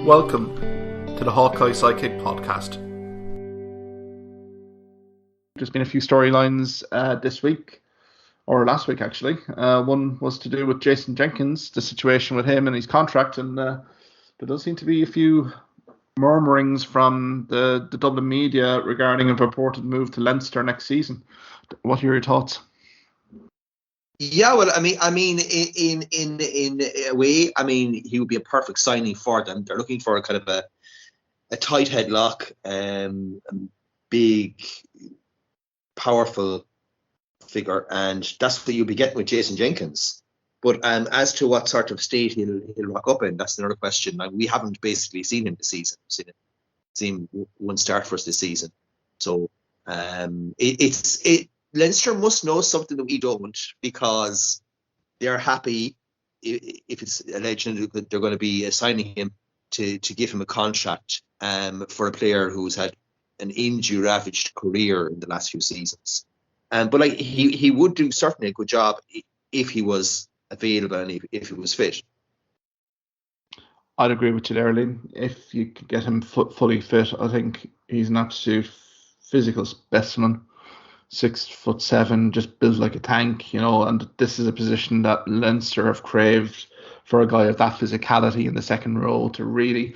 Welcome to the Hawkeye Sidekick podcast. There's been a few storylines this week, or last week actually. One was to do with Jason Jenkins, the situation with him and his contract, and there does seem to be a few murmurings from the Dublin media regarding a purported move to Leinster next season. What are your thoughts? Yeah, well, I mean, in a way, I mean, he would be a perfect signing for them. They're looking for a kind of a tight headlock, big, powerful figure, and that's what you'll be getting with Jason Jenkins. But as to what sort of state he'll rock up in, that's another question. We haven't basically seen him this season. Seen one start for us this season, so Leinster must know something that we don't, because they're happy if it's alleged that they're going to be assigning him to give him a contract for a player who's had an injury-ravaged career in the last few seasons. But like he would do certainly a good job if he was available and if he was fit. I'd agree with you there, Liam. If you could get him fully fit, I think he's an absolute physical specimen. 6'7", just built like a tank, and this is a position that Leinster have craved for a guy of that physicality in the second row to really,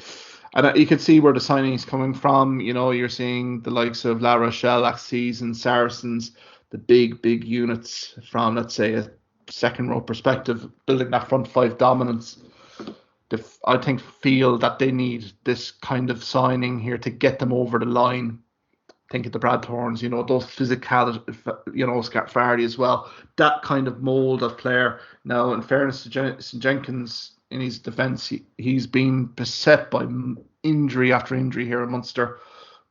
and you can see where the signing is coming from. You're seeing the likes of La Rochelle last season, Saracens, the big units from, let's say, a second row perspective, building that front five dominance. I feel that they need this kind of signing here to get them over the line. Think of the Brad Thorns, those physicality, Scott Fardy as well. That kind of mould of player. Now, in fairness to Jenkins, in his defence, he's been beset by injury after injury here in Munster.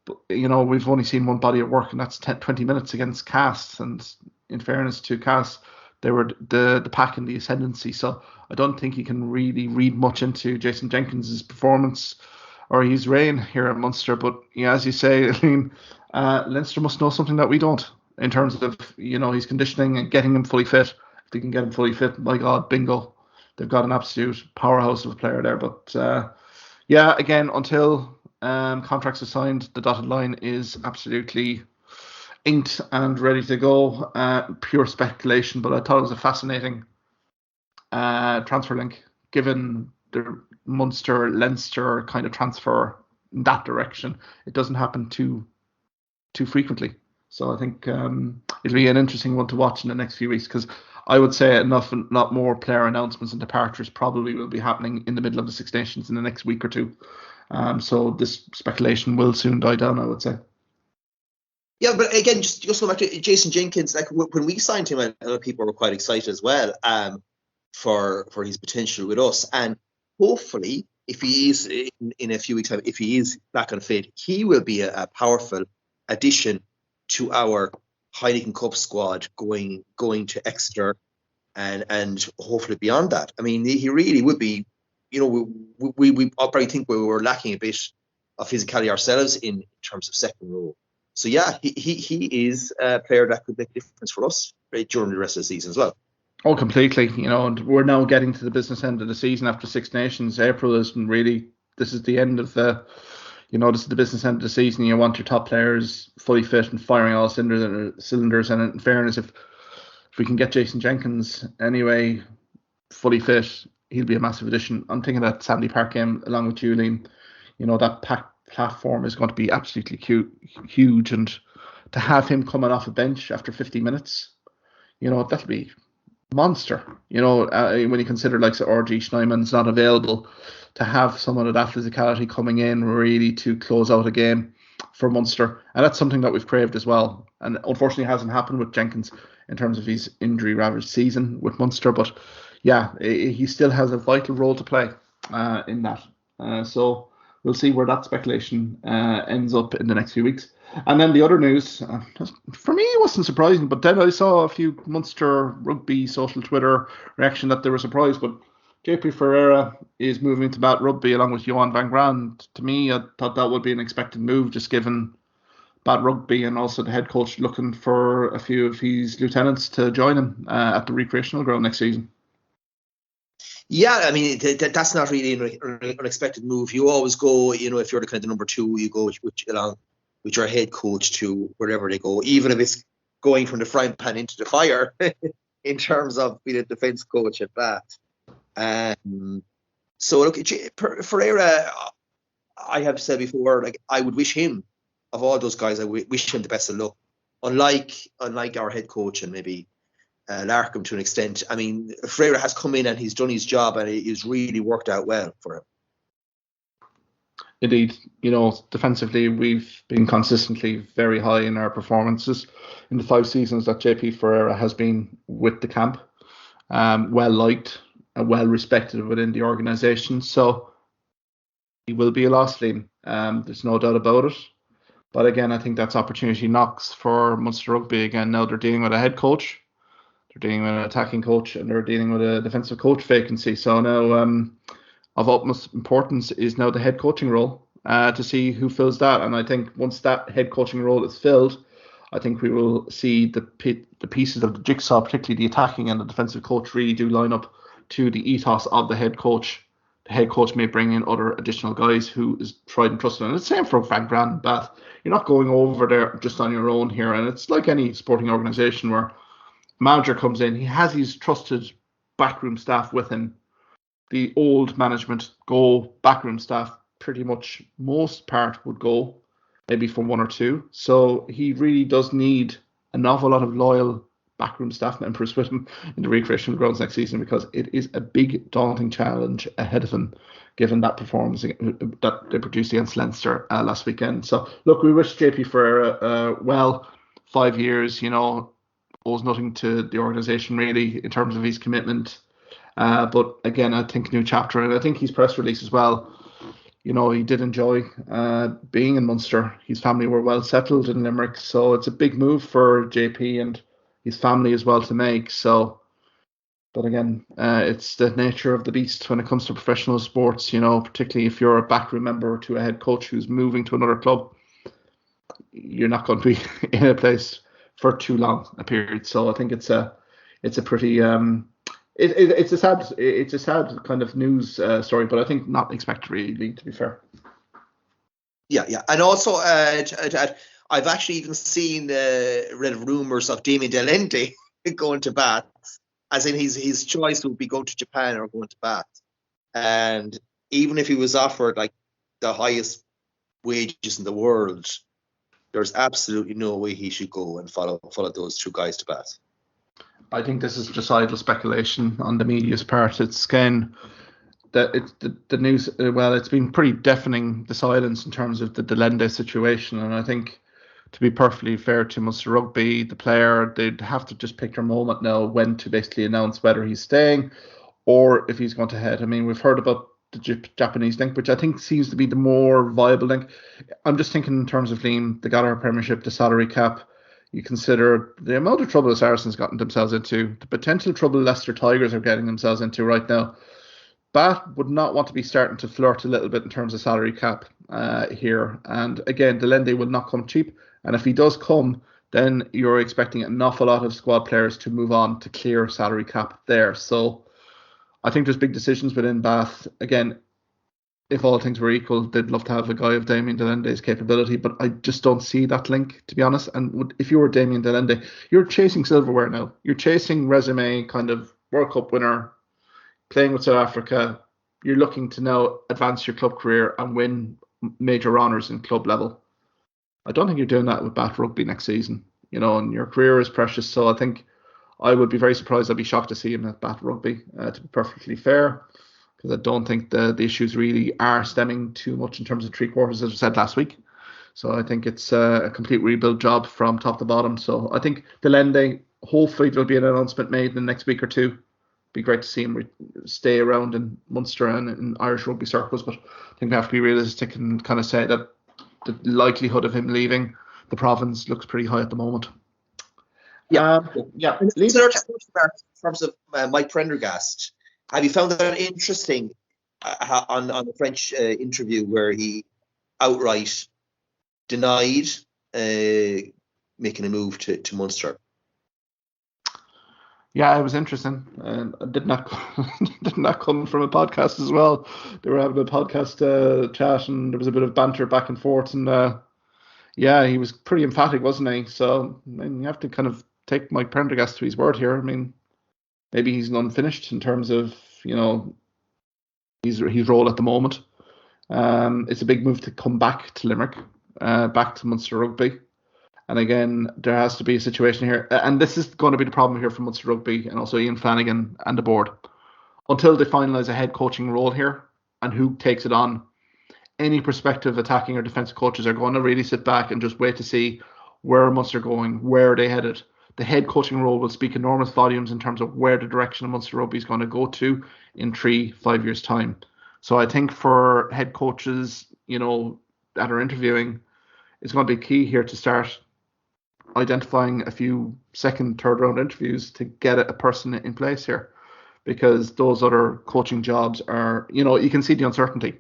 But, we've only seen one body of work, and that's 20 minutes against Cass. And in fairness to Cass, they were the pack in the ascendancy. So I don't think you can really read much into Jason Jenkins' performance or his reign here at Munster. But yeah, as you say, I mean, Leinster must know something that we don't in terms of, his conditioning and getting him fully fit. If they can get him fully fit, my God, bingo. They've got an absolute powerhouse of a player there. But yeah, again, until contracts are signed, the dotted line is absolutely inked and ready to go. Pure speculation, but I thought it was a fascinating transfer link, given the Munster-Leinster kind of transfer in that direction. It doesn't happen too frequently. So I think it'll be an interesting one to watch in the next few weeks, because I would say a lot more player announcements and departures probably will be happening in the middle of the Six Nations in the next week or two. So this speculation will soon die down, I would say. Yeah, but again, just go back to Jason Jenkins. Like when we signed him, a lot of people were quite excited as well for his potential with us. And hopefully, if he is in a few weeks' time, if he is back on fit, he will be a powerful addition to our Heineken Cup squad going to Exeter and hopefully beyond that. I mean, he really would be. We probably think we were lacking a bit of physicality ourselves in terms of second row. So yeah, he is a player that could make a difference for us during the rest of the season as well. Oh, completely. And we're now getting to the business end of the season after Six Nations. April is really, this is the end of the, this is the business end of the season. You want your top players fully fit and firing all cylinders. And in fairness, if we can get Jason Jenkins anyway fully fit, he'll be a massive addition. I'm thinking that Sandy Park game, along with Julian, that platform is going to be absolutely huge. And to have him coming off a bench after 50 minutes, that'll be monster. When you consider like RG Schneimann's not available, to have someone of that physicality coming in really to close out a game for Munster, and that's something that we've craved as well. And unfortunately, hasn't happened with Jenkins in terms of his injury-ravaged season with Munster. But yeah, he still has a vital role to play in that. So we'll see where that speculation ends up in the next few weeks. And then the other news, for me, it wasn't surprising, but then I saw a few Munster Rugby social Twitter reaction that they were surprised. But JP Ferreira is moving to Bat Rugby along with Johan van Graan. To me, I thought that would be an expected move, just given Bat Rugby and also the head coach looking for a few of his lieutenants to join him at the recreational ground next season. Yeah, I mean that's not really an unexpected move. You always go, if you're the kind of the number two, you go along with your head coach to wherever they go, even if it's going from the frying pan into the fire in terms of being a defence coach at Bath. So look, Ferreira, I have said before, like I would wish him, of all those guys, I wish him the best of luck. Unlike our head coach and maybe Larkham to an extent. I mean, Ferreira has come in and he's done his job and it's really worked out well for him. Indeed, defensively we've been consistently very high in our performances in the 5 seasons that JP Ferreira has been with the camp. Well liked and well respected within the organisation. So he will be a loss, Liam. There's no doubt about it. But again, I think that's opportunity knocks for Munster Rugby again. Now they're dealing with a head coach. They're dealing with an attacking coach and they're dealing with a defensive coach vacancy. So now of utmost importance is now the head coaching role to see who fills that. And I think once that head coaching role is filled, I think we will see the pieces of the jigsaw, particularly the attacking and the defensive coach, really do line up to the ethos of the head coach. The head coach may bring in other additional guys who is tried and trusted. And it's the same for Frank Brand, Bath. You're not going over there just on your own here. And it's like any sporting organisation where manager comes in, he has his trusted backroom staff with him. The old management go, backroom staff pretty much most part would go, maybe from 1 or 2. So he really does need an awful lot of loyal backroom staff members with him in the recreational grounds next season, because it is a big daunting challenge ahead of him given that performance that they produced against Leinster last weekend. So look, we wish JP Ferreira well. 5 years, owes nothing to the organisation really in terms of his commitment. But again, I think new chapter, and I think his press release as well, he did enjoy being in Munster. His family were well settled in Limerick, so it's a big move for JP and his family as well to make. So, but again, it's the nature of the beast when it comes to professional sports, particularly if you're a backroom member to a head coach who's moving to another club, you're not going to be in a place for too long a period. So I think it's a pretty it's a sad kind of news story, but I think not expected really, to be fair. Yeah, and also I've actually even seen read rumours of Damien Delende going to Bath, as in his choice would be going to Japan or going to Bath. And even if he was offered like the highest wages in the world, there's absolutely no way he should go and follow those 2 guys to Bath. I think this is just idle speculation on the media's part. It's again that it's the news. Well, it's been pretty deafening, the silence in terms of the Delende situation, and I think, to be perfectly fair to Munster Rugby, the player, they'd have to just pick their moment now when to basically announce whether he's staying or if he's going to head. I mean, we've heard about the Japanese link, which I think seems to be the more viable link. I'm just thinking in terms of Liam, the Gallagher Premiership, the salary cap. You consider the amount of trouble the Saracens gotten themselves into, the potential trouble Leicester Tigers are getting themselves into right now. Bath would not want to be starting to flirt a little bit in terms of salary cap here. And again, Delende will not come cheap. And if he does come, then you're expecting an awful lot of squad players to move on to clear salary cap there. So I think there's big decisions within Bath. Again, if all things were equal, they'd love to have a guy of Damien Delende's capability, but I just don't see that link, to be honest. And if you were Damien Delende, you're chasing silverware now. You're chasing resume, kind of World Cup winner, playing with South Africa. You're looking to now advance your club career and win major honours in club level. I don't think you're doing that with Bath Rugby next season, and your career is precious. So I think I would be very surprised. I'd be shocked to see him at Bath Rugby, to be perfectly fair, because I don't think the issues really are stemming too much in terms of 3/4, as I said last week. So I think it's a complete rebuild job from top to bottom. So I think Delende, hopefully there'll be an announcement made in the next week or two. Be great to see him stay around in Munster and in Irish rugby circles, but I think we have to be realistic and kind of say that the likelihood of him leaving the province looks pretty high at the moment. Yeah. In terms of Mike Prendergast, have you found that interesting on the French interview where he outright denied making a move to Munster? Yeah, it was interesting. Did not did not come from a podcast as well. They were having a podcast chat, and there was a bit of banter back and forth. And yeah, he was pretty emphatic, wasn't he? So I mean, you have to kind of take Mike Prendergast to his word here. I mean, maybe he's unfinished in terms of his role at the moment. It's a big move to come back to Limerick, back to Munster Rugby. And again, there has to be a situation here, and this is going to be the problem here for Munster Rugby and also Ian Flanagan and the board. Until they finalise a head coaching role here and who takes it on, any prospective attacking or defensive coaches are going to really sit back and just wait to see where Munster are going, where are they headed. The head coaching role will speak enormous volumes in terms of where the direction of Munster Rugby is going to go to in 3-5 years' time. So I think for head coaches, that are interviewing, it's going to be key here to start identifying a few second, third round interviews to get a person in place here, because those other coaching jobs are, you can see the uncertainty.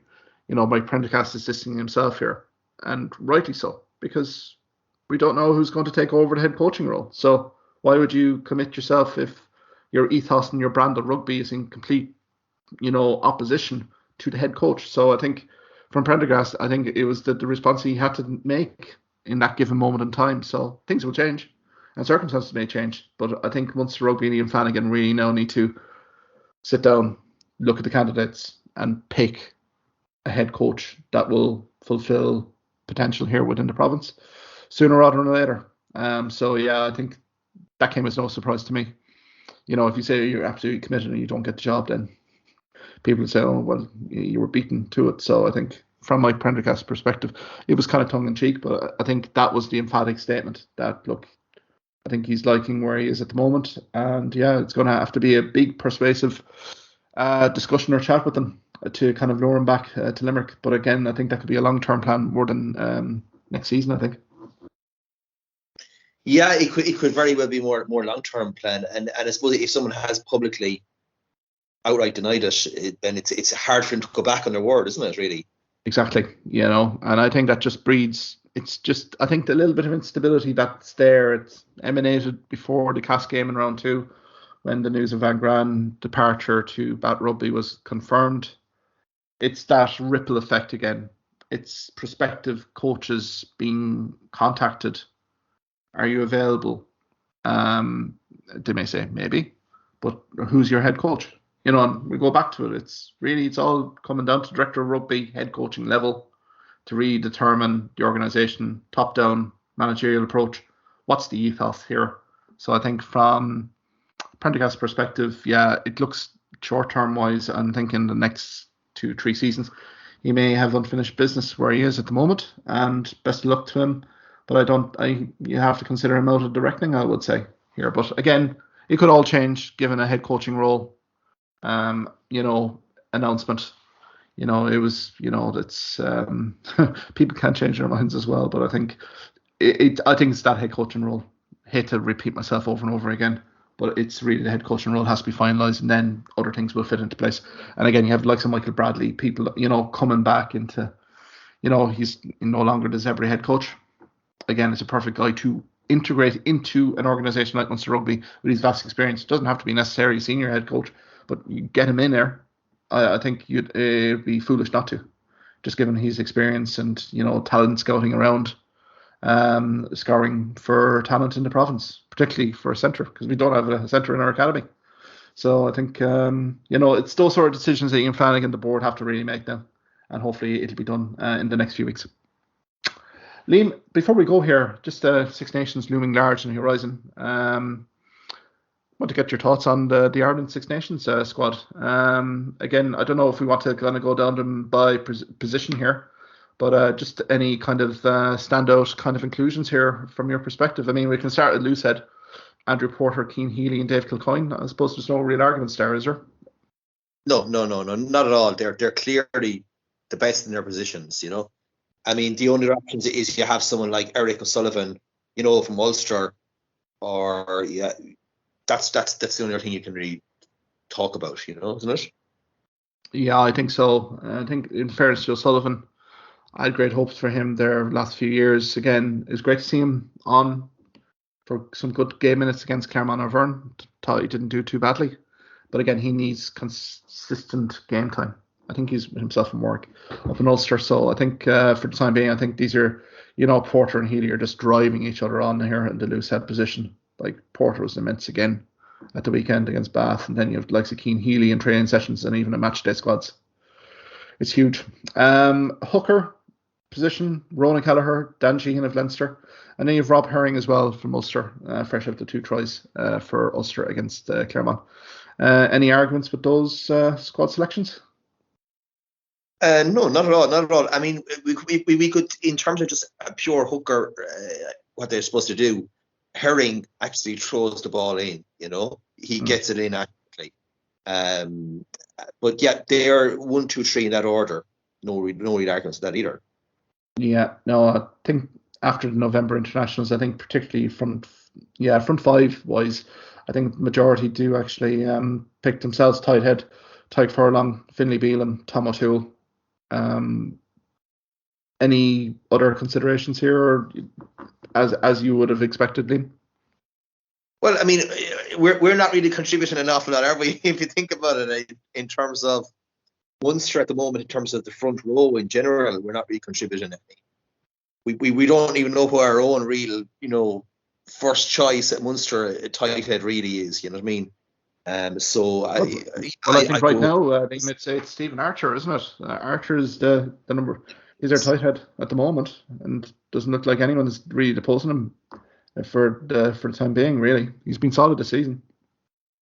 Mike Prendergast is distancing himself here, and rightly so, because we don't know who's going to take over the head coaching role. So why would you commit yourself if your ethos and your brand of rugby is in complete, opposition to the head coach? So I think from Prendergast, I think it was the response he had to make in that given moment in time. So things will change and circumstances may change. But I think Munster Rugby and Ian Flanagan really now need to sit down, look at the candidates and pick a head coach that will fulfill potential here within the province sooner rather than later. So yeah, I think that came as no surprise to me. If you say you're absolutely committed and you don't get the job, then people say, oh, well, you were beaten to it. So I think from my Prendergast perspective, it was kind of tongue in cheek, but I think that was the emphatic statement that, look, I think he's liking where he is at the moment. And yeah, it's going to have to be a big persuasive discussion or chat with them to kind of lure him back to Limerick. But again, I think that could be a long-term plan more than next season, I think. Yeah, it could very well be more long-term plan. And I suppose if someone has publicly outright denied it, then it's hard for him to go back on their word, isn't it, really? Exactly, and I think that just breeds, I think the little bit of instability that's there, it's emanated before the Cass game in round 2 when the news of Mcgraw departure to Bat Rugby was confirmed. It's that ripple effect again. It's prospective coaches being contacted. Are you available? They may say maybe, but who's your head coach? And we go back to it. It's all coming down to director of rugby, head coaching level, to really determine the organisation, top-down managerial approach. What's the ethos here? So I think from Prendergast's perspective, yeah, it looks short-term wise. I'm thinking the next 2-3 seasons, he may have unfinished business where he is at the moment, and best of luck to him. But you have to consider him out of the reckoning, I would say here. But again, it could all change given a head coaching role. Announcement. It was, that's people can change their minds as well. But I think I think it's that head coaching role. Hate to repeat myself over and over again, but it's really the head coaching role has to be finalised, and then other things will fit into place. And again, you have likes of Michael Bradley, people, coming back into, he's no longer the Zebra head coach. Again, it's a perfect guy to integrate into an organisation like Munster Rugby with his vast experience. It doesn't have to be necessarily a senior head coach, but you get him in there. I think you'd be foolish not to, just given his experience and talent scouting around, scouring for talent in the province, particularly for a centre, because we don't have a centre in our academy. So I think it's those sort of decisions that Ian Flanagan and the board have to really make now, and hopefully it'll be done in the next few weeks. Liam, before we go here, just Six Nations looming large on the horizon. Want to get your thoughts on the Ireland Six Nations squad. Again, I don't know if we want to kind of go down them by position here, but just any kind of standout kind of inclusions here from your perspective. I mean, we can start at Loosehead, Andrew Porter, Keane Healy, and Dave Kilcoyne. I suppose there's no real arguments there, is there? No, not at all. They're clearly the best in their positions, I mean, the only options is you have someone like Eric O'Sullivan, from Ulster, or yeah, that's the only thing you can really talk about, isn't it? Yeah, I think so. I think in fairness to O'Sullivan, I had great hopes for him there last few years. Again, it was great to see him on for some good game minutes against Clermont Auvergne. Thought he didn't do too badly. But again, he needs consistent game time. I think he's himself in work up in Ulster. So I think for the time being, I think these are, Porter and Healy are just driving each other on here in the loose head position. Like Porter was immense again at the weekend against Bath. And then you have the likes of Keane Healy in training sessions and even in match day squads. It's huge. Hooker position, Ronan Kelleher, Dan Sheehan of Leinster. And then you have Rob Herring as well from Ulster, fresh out the 2 tries for Ulster against Clermont. Any arguments with those squad selections? No, not at all. Not at all. I mean, we could, in terms of just a pure hooker, what they're supposed to do, Herring actually throws the ball in, he gets it in accurately. But yeah, they are 1, 2, 3 in that order. No real arguments with that either. Yeah, no, I think after the November internationals, I think particularly front 5 wise, I think majority do actually pick themselves tight head, Tyke Furlong, Finlay Bealham, Tom O'Toole. Any other considerations here, or as you would have expected, Liam? Well, I mean, we're not really contributing an awful lot, are we? If you think about it, in terms of Munster at the moment, in terms of the front row in general, we're not really contributing anything. We don't even know who our own real, first choice at Munster tight head really is. You know what I mean? I think right now, it's Stephen Archer, isn't it? Archer is the number. He's our tight head at the moment, and doesn't look like anyone is really opposing him for the time being. Really, he's been solid this season.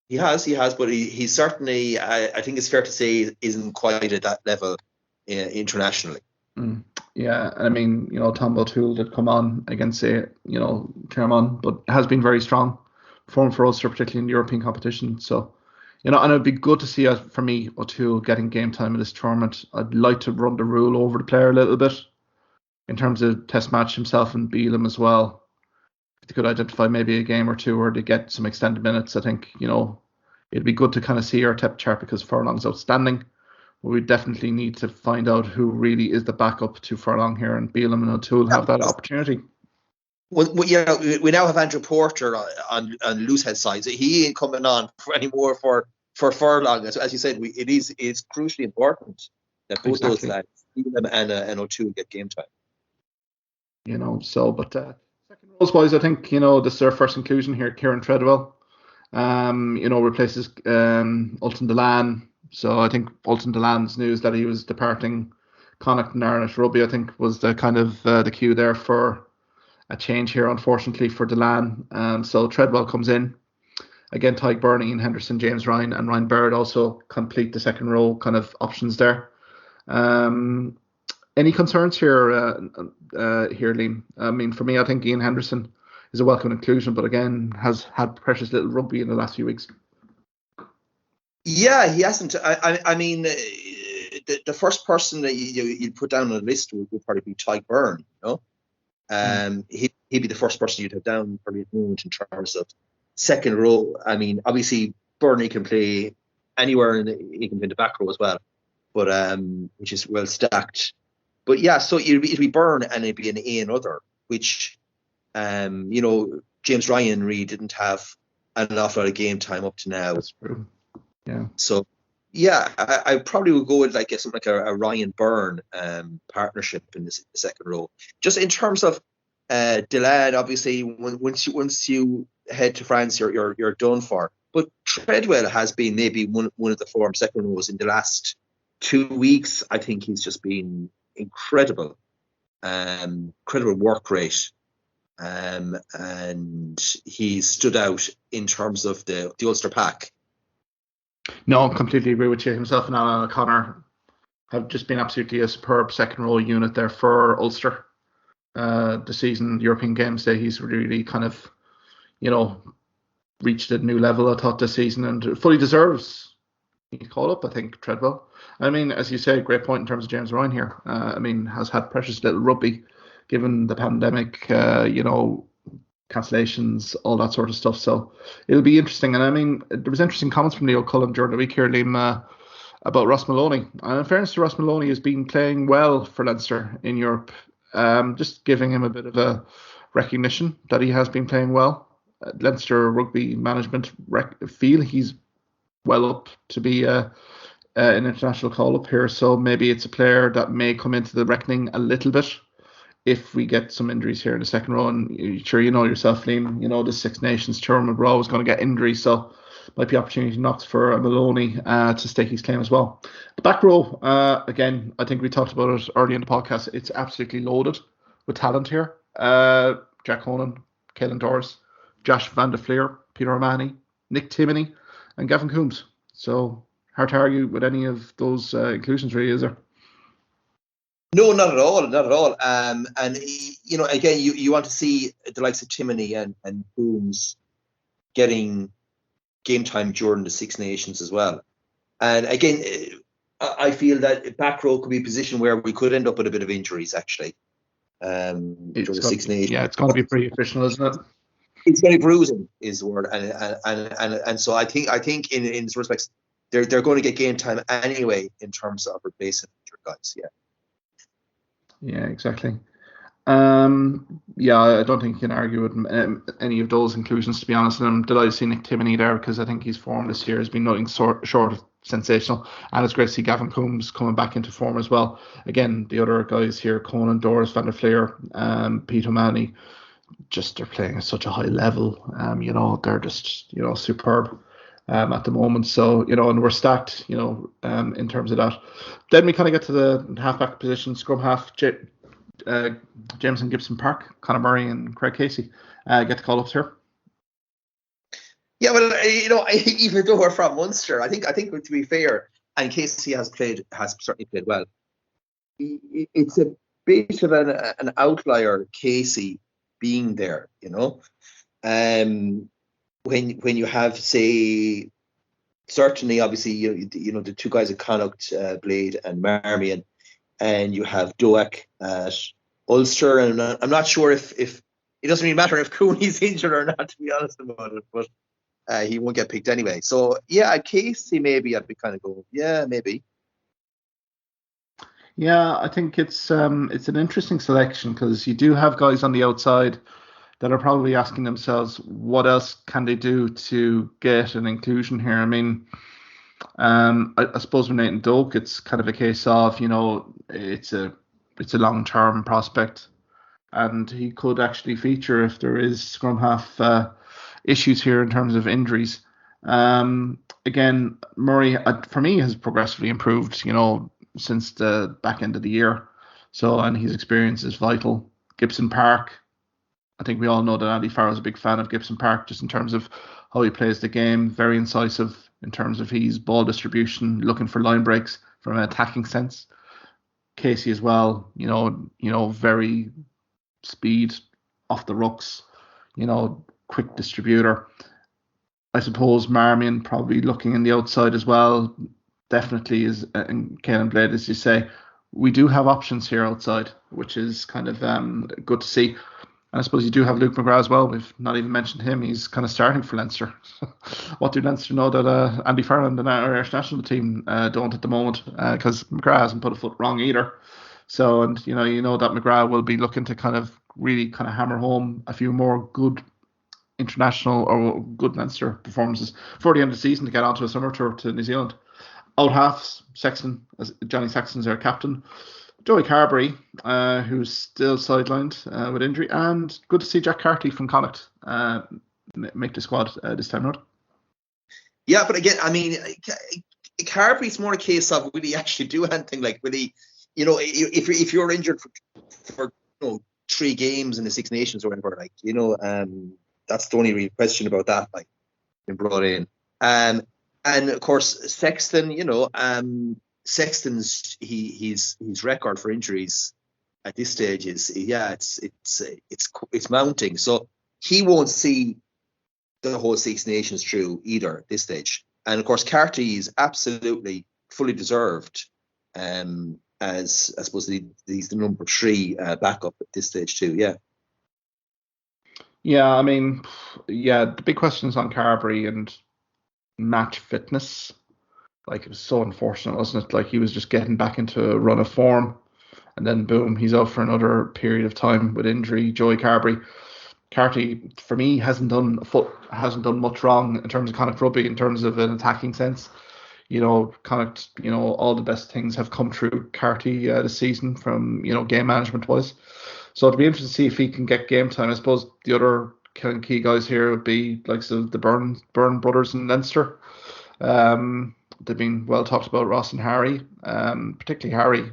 He has, but he certainly, I think it's fair to say, isn't quite at that level internationally. Yeah, I mean, Tom O'Toole did come on against, Clermont, but has been very strong form for Ulster, particularly in the European competition. So, and it'd be good to see, for me, O'Toole getting game time in this tournament. I'd like to run the rule over the player a little bit in terms of test match himself and Bealham as well. If they could identify maybe a game or two where they get some extended minutes, I think, it'd be good to kind of see our depth chart, because Furlong's outstanding. But we definitely need to find out who really is the backup to Furlong here, and Bealham and O'Toole have that opportunity. Well, we now have Andrew Porter on loose head sides. He ain't coming on anymore for Furlong. As you said, it's crucially important that both those lads, Bealham and O'Toole, get game time. But second rows wise, I think this is our first inclusion here. Kieran Treadwell, replaces Ultan Delan. So I think Ultan Delan's news that he was departing Connacht and Ireland Rugby, I think, was the kind of the cue there for a change here, unfortunately, for Delan. So Treadwell comes in. Again, Tyke Byrne, Ian Henderson, James Ryan and Ryan Baird also complete the second row kind of options there. Any concerns here, Liam? I mean, for me, I think Ian Henderson is a welcome inclusion, but again, has had precious little rugby in the last few weeks. Yeah, he hasn't. I mean, the first person that you'd put down on the list would probably be Tyke Byrne, He'd be the first person you'd have down probably at the moment in terms of second row. I mean, obviously, Byrne can play anywhere, and he can play in the back row as well, but which is well stacked. But yeah, so it'd be Byrne, and it'd be an Ian Other, which, James Ryan really didn't have an awful lot of game time up to now. That's true. Yeah. So, yeah, I probably would go with something like a Ryan Byrne partnership in the second row. Just in terms of Delan, obviously, once you head to France, you're done for. But Treadwell has been maybe one of the form second rows in the last 2 weeks. I think he's just been incredible work rate, and he stood out in terms of the Ulster pack. No, I completely agree with you. Himself and Alan O'Connor have just been absolutely a superb second row unit there for Ulster. The season, European Games Day, he's really kind of, reached a new level, I thought, this season, and fully deserves he's called up, I think, Treadwell. I mean, as you say, great point in terms of James Ryan here. Has had precious little rugby given the pandemic, cancellations, all that sort of stuff. So it'll be interesting. And I mean, there was interesting comments from Leo Cullen during the week here, Liam, about Ross Maloney. And in fairness to Ross Maloney, has been playing well for Leinster in Europe. Just giving him a bit of a recognition that he has been playing well. Leinster Rugby management feel he's well up to be an international call-up here. So maybe it's a player that may come into the reckoning a little bit if we get some injuries here in the second row. And sure, you know yourself, Liam, you know the Six Nations tour, Mcgraw is going to get injuries, so might be opportunity knocks for Maloney to stake his claim as well. The back row, again, I think we talked about it early in the podcast. It's absolutely loaded with talent here. Jack Honan, Caelan Doris, Josh van der Fleer, Peter O'Mahony, Nick Timoney, and Gavin Coombs. So hard to argue with any of those inclusions, really, is there? No, not at all, not at all. And again, you want to see the likes of Timoney and Coombs getting game time during the Six Nations as well. And again, I feel that back row could be a position where we could end up with a bit of injuries, actually. During the Six Nations. Yeah, it's going to be pretty official, isn't it? It's very bruising, is the word, and so I think in this respects they're going to get game time anyway in terms of replacing injured guys. Yeah, exactly. I don't think you can argue with any of those inclusions, to be honest. And I'm delighted to see Nick Timoney there because I think his form this year has been nothing short of sensational. And it's great to see Gavin Coombs coming back into form as well. Again, the other guys here, Conan, Doris, Van der Fleer, Peter O'Mahony, they're playing at such a high level. They're just, superb at the moment. So, and we're stacked, in terms of that. Then we kind of get to the halfback position, scrum half, Jameson Gibson Park, Conor Murray and Craig Casey get the call-ups here. Yeah, well, even though we're from Munster, I think to be fair, and Casey has certainly played well. It's a bit of an outlier, Casey being there, when you have, say, certainly, obviously, the two guys at Connacht, Blade and Marmion, and you have Doak at Ulster, and I'm not sure if it doesn't really matter if Cooney's injured or not, to be honest about it, but he won't get picked anyway. So yeah, Casey maybe I'd be kind of going, yeah, maybe. Yeah, I think it's an interesting selection because you do have guys on the outside that are probably asking themselves, what else can they do to get an inclusion here? I mean, I suppose with Nathan Doak, it's kind of a case of, it's a long-term prospect, and he could actually feature if there is scrum half issues here in terms of injuries. Again, Murray, for me, has progressively improved, since the back end of the year. So, and his experience is vital. Gibson Park, I think we all know that Andy Farrell's a big fan of Gibson Park, just in terms of how he plays the game. Very incisive in terms of his ball distribution, looking for line breaks from an attacking sense. Casey as well, very speed off the rucks, quick distributor. I suppose Marmion probably looking in the outside as well. Definitely is, and Caelan Blade, as you say, we do have options here outside, which is kind of good to see. And I suppose you do have Luke Mcgraw as well. We've not even mentioned him. He's kind of starting for Leinster. What do Leinster know that Andy Farrell and the Irish national team don't at the moment? Because Mcgraw hasn't put a foot wrong either. So, and you know that Mcgraw will be looking to kind of really kind of hammer home a few more good international or good Leinster performances for the end of the season to get onto a summer tour to New Zealand. Out halves, Sexton, Johnny Sexton's our captain. Joey Carberry, who's still sidelined with injury, and good to see Jack Carty from Connacht make the squad this time around. Yeah, but again, I mean, Carberry's more a case of will he actually do anything? Like, will he, if you're injured for 3 games in the Six Nations or whatever, like, that's the only real question about that, like, been brought in. And of course, Sexton, Sexton's his record for injuries at this stage is it's mounting. So he won't see the whole Six Nations through either at this stage. And of course, Carty is absolutely fully deserved. As I suppose he's the number 3 backup at this stage too. Yeah. Yeah, I mean, the big question is on Carberry and match fitness. Like, it was so unfortunate, wasn't it? Like, he was just getting back into a run of form, and then boom, he's out for another period of time with injury. Joey Carberry, Carty, for me, hasn't done much wrong in terms of Connacht rugby, in terms of an attacking sense. Connacht, all the best things have come through Carty this season from, game management wise. So it'll be interesting to see if he can get game time. I suppose the other key guys here would be like the Byrne brothers in Leinster. They've been well talked about, Ross and Harry, particularly Harry.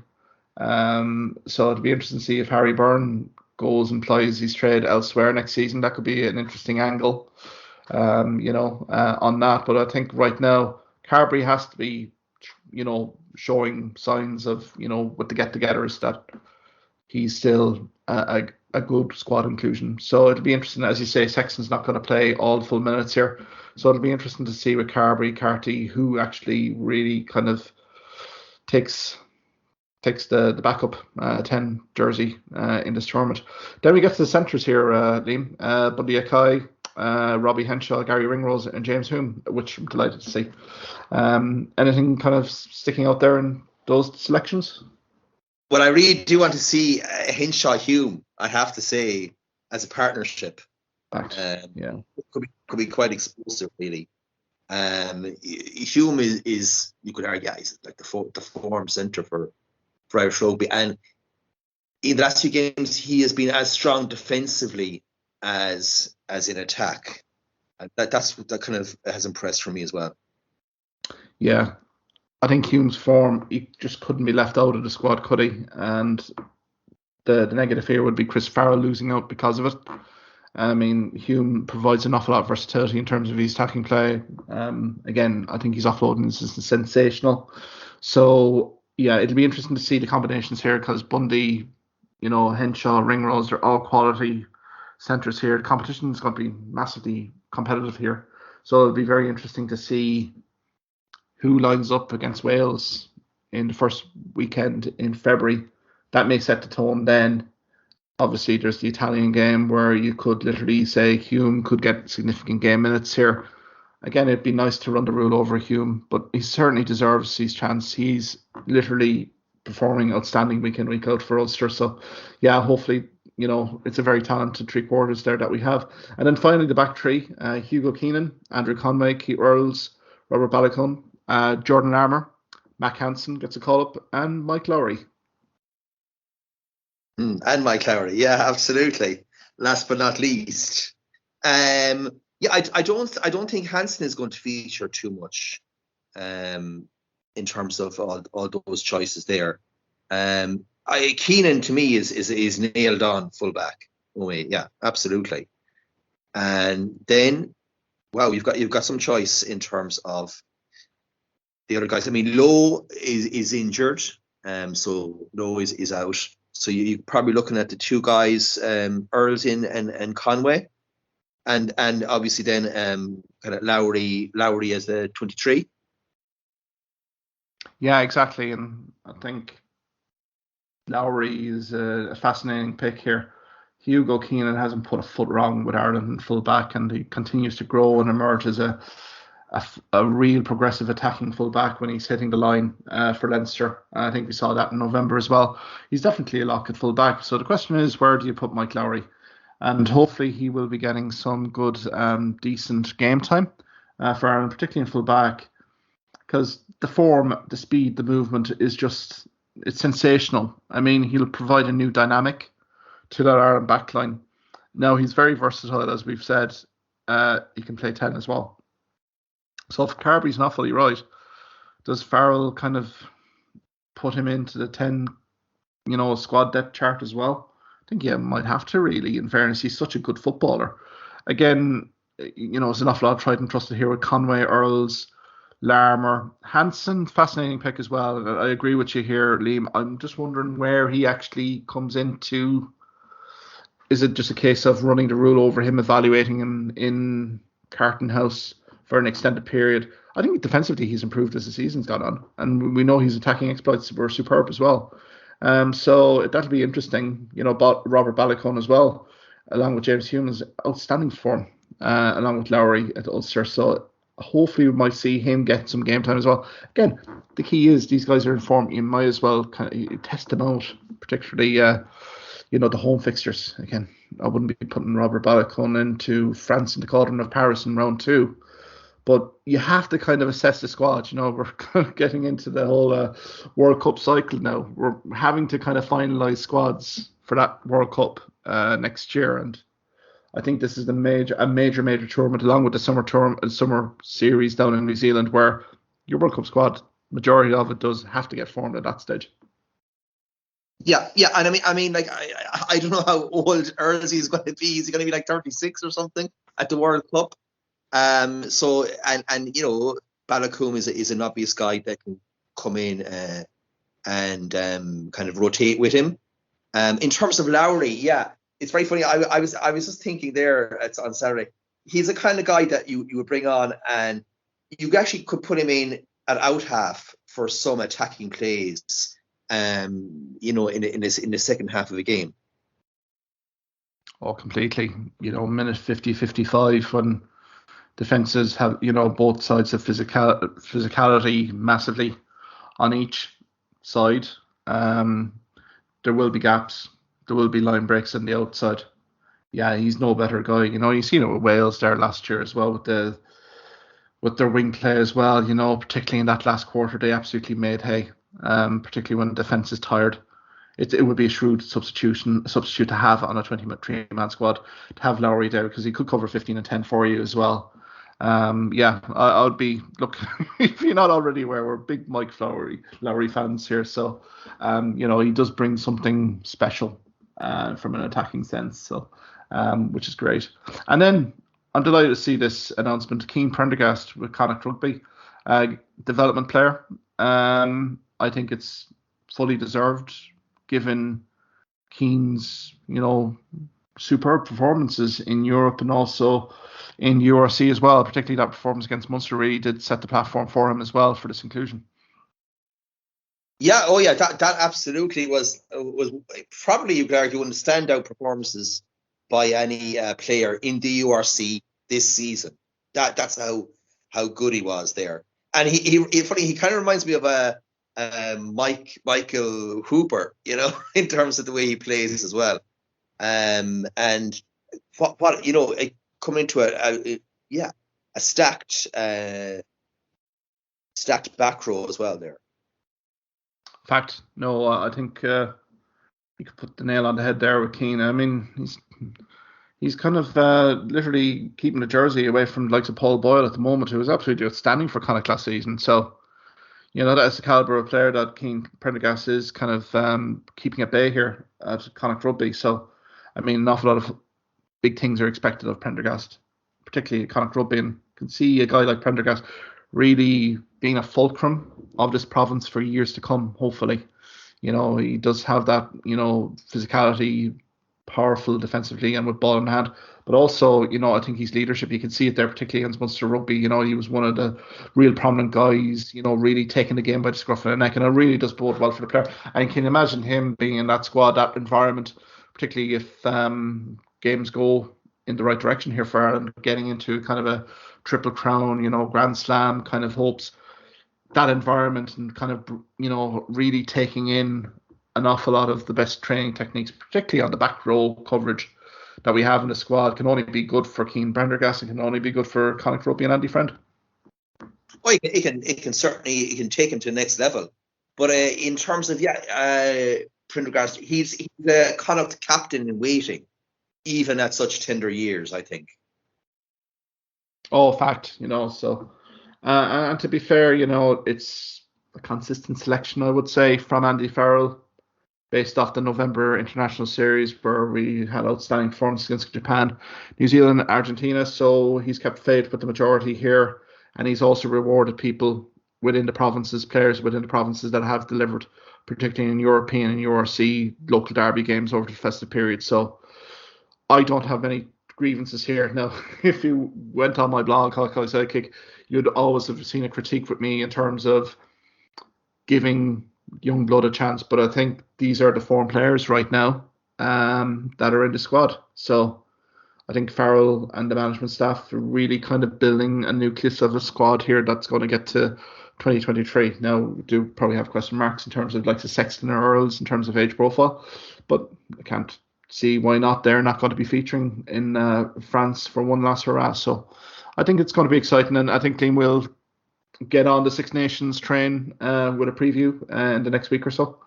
So it'll be interesting to see if Harry Byrne goes and plies his trade elsewhere next season. That could be an interesting angle, on that. But I think right now Carberry has to be, showing signs of, with the get-togethers, that he's still a good squad inclusion. So it'll be interesting, as you say, Sexton's not going to play all the full minutes here. So it'll be interesting to see with Carty, who actually really kind of takes the backup 10 jersey in this tournament. Then we get to the centres here, Liam. Bundy Hawkeye, Robbie Henshaw, Gary Ringrose, and James Hume, which I'm delighted to see. Anything kind of sticking out there in those selections? Well, I really do want to see Henshaw Hume, I have to say, as a partnership. Yeah. Could be quite explosive, really. Hume is you could argue, he's like the form centre for Irish rugby, and in the last few games he has been as strong defensively as in attack. And that kind of has impressed for me as well. Yeah, I think Hume's form, he just couldn't be left out of the squad, could he? And the negative here would be Chris Farrell losing out because of it. I mean, Hume provides an awful lot of versatility in terms of his attacking play. Again, I think his offloading is sensational. So, yeah, it'll be interesting to see the combinations here, because Bundy, Henshaw, Ringrose, they're all quality centres here. The competition is going to be massively competitive here. So it'll be very interesting to see who lines up against Wales in the first weekend in February. That may set the tone then. Obviously, there's the Italian game where you could literally say Hume could get significant game minutes here. Again, it'd be nice to run the rule over Hume, but he certainly deserves his chance. He's literally performing outstanding week in, week out for Ulster. So, yeah, hopefully, it's a very talented three quarters there that we have. And then finally, the back three, Hugo Keenan, Andrew Conway, Keith Earls, Robert Ballycone, Jordan Armour, Mac Hansen gets a call-up, and Mike Lowry. And Mike Lowry, yeah, absolutely. Last but not least, I don't think Hansen is going to feature too much, in terms of all those choices there. Keenan to me is nailed on fullback. Oh yeah, absolutely. And then, wow, you've got some choice in terms of the other guys. I mean, Lowe is injured, so Lowe is out. So you're probably looking at the two guys, Earls in and Conway, and obviously then kind of Lowry as the 23. Yeah, exactly, and I think Lowry is a fascinating pick here. Hugo Keenan hasn't put a foot wrong with Ireland in full back, and he continues to grow and emerge as a real progressive attacking fullback when he's hitting the line for Leinster. I think we saw that in November as well. He's definitely a lock at fullback. So the question is, where do you put Mike Lowry? And hopefully he will be getting some good, decent game time for Ireland, particularly in fullback, because the form, the speed, the movement is just, it's sensational. I mean, he'll provide a new dynamic to that Ireland backline. Now, he's very versatile, as we've said. He can play 10 as well. So if Carberry's not fully right, does Farrell kind of put him into the 10, squad depth chart as well? I think yeah, might have to, really. In fairness, he's such a good footballer. Again, it's an awful lot tried and trusted here with Conway, Earls, Larmer, Hansen. Fascinating pick as well. I agree with you here, Liam. I'm just wondering where he actually comes into. Is it just a case of running the rule over him, evaluating him in Carton House for an extended period? I think defensively he's improved as the season's gone on, and we know his attacking exploits were superb as well. So that'll be interesting. Robert Ballycone as well, along with James Hume's outstanding form, along with Lowry at Ulster. So hopefully we might see him get some game time as well. Again, the key is these guys are in form. You might as well kind of test them out, particularly the home fixtures again. I wouldn't be putting Robert Balacon into France in the Cauldron of Paris in round 2. But you have to kind of assess the squad. We're kind of getting into the whole World Cup cycle now. We're having to kind of finalise squads for that World Cup next year, and I think this is a major tournament, along with the summer series down in New Zealand, where your World Cup squad, majority of it does have to get formed at that stage. Yeah, and I mean, like I don't know how old Earlsey is going to be. Is he going to be like 36 or something at the World Cup? So Balacum is an obvious guy that can come in and kind of rotate with him. In terms of Lowry, yeah, it's very funny. I was just thinking there on Saturday. He's the kind of guy that you would bring on, and you actually could put him in at out half for some attacking plays. In the second half of the game. Oh, completely. Minute 50, 55 when defenses have, both sides have physicality massively on each side. There will be gaps. There will be line breaks on the outside. Yeah, he's no better guy. You've seen it with Wales there last year as well with their wing play as well. Particularly in that last quarter, they absolutely made hay. Particularly when the defense is tired. It would be a shrewd substitute to have on a 23-man squad, to have Lowry there, because he could cover 15 and 10 for you as well. I would be, look, if you're not already aware, we're big Mike Lowry fans here, so he does bring something special from an attacking sense, so which is great. And then I'm delighted to see this announcement: Keane Prendergast with Connacht Rugby, development player. I think it's fully deserved, given Keane's, superb performances in Europe and also in URC as well. Particularly that performance against Munster really did set the platform for him as well for this inclusion. Yeah, that absolutely was probably, you could argue, one of the standout performances by any player in the URC this season. That's how good he was there, and he kind of reminds me of Michael Hooper, in terms of the way he plays as well. And what coming into a stacked back row as well there. In fact, no, I think you could put the nail on the head there with Keane. I mean, he's kind of literally keeping the jersey away from the likes of Paul Boyle at the moment, who was absolutely outstanding for Connacht last season. So, that's the calibre of player that Keane Prendergast is, kind of keeping at bay here at Connacht Rugby. So, I mean, an awful lot of big things are expected of Prendergast, particularly at Connacht Rugby. And you can see a guy like Prendergast really being a fulcrum of this province for years to come, hopefully. He does have that, physicality, powerful defensively and with ball in hand, but also, I think his leadership, you can see it there, particularly against Munster Rugby. He was one of the real prominent guys, really taking the game by the scruff of the neck, and it really does bode well for the player. And can you imagine him being in that squad, that environment, particularly if games go in the right direction here for Ireland, getting into kind of a triple crown, Grand Slam kind of hopes, that environment, and kind of, really taking in an awful lot of the best training techniques, particularly on the back row coverage that we have in the squad, can only be good for Keane Prendergast and can only be good for Connacht Rugby and Andy Friend. Well, it can certainly take him to the next level. But in terms of Prendergast, he's the Connacht captain in waiting, even at such tender years, I think. Oh, fact, so and to be fair, it's a consistent selection, I would say, from Andy Farrell, based off the November international series where we had outstanding performances against Japan, New Zealand, Argentina. So he's kept faith with the majority here, and he's also rewarded people within the provinces, players within the provinces that have delivered, particularly in European and URC local derby games over the festive period. So I don't have any grievances here. Now, if you went on my blog, Hawkeye Sidekick, you'd always have seen a critique with me in terms of giving young blood a chance, but I think these are the form players right now that are in the squad. So I think Farrell and the management staff are really kind of building a nucleus of a squad here that's going to get to 2023. Now, we do probably have question marks in terms of like the Sexton or Earls in terms of age profile, but I can't see why not. They're not going to be featuring in France for one last hurrah. So I think it's going to be exciting, and I think Liam will get on the Six Nations train with a preview in the next week or so,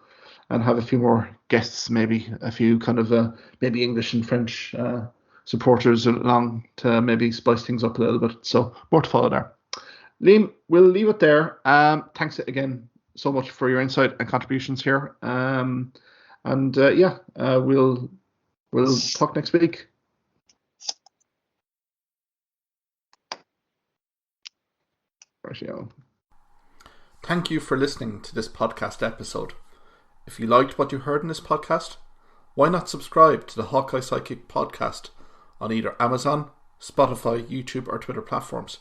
and have a few more guests, maybe a few kind of maybe English and French supporters along to maybe spice things up a little bit. So more to follow there. Liam, we'll leave it there. Thanks again so much for your insight and contributions here. We'll talk next week. Thank you for listening to this podcast episode. If you liked what you heard in this podcast, why not subscribe to the Hawkeye Sidekick podcast on either Amazon, Spotify, YouTube or Twitter platforms.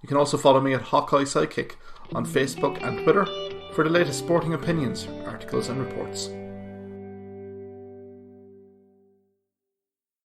You can also follow me at Hawkeye Sidekick on Facebook and Twitter for the latest sporting opinions, articles and reports.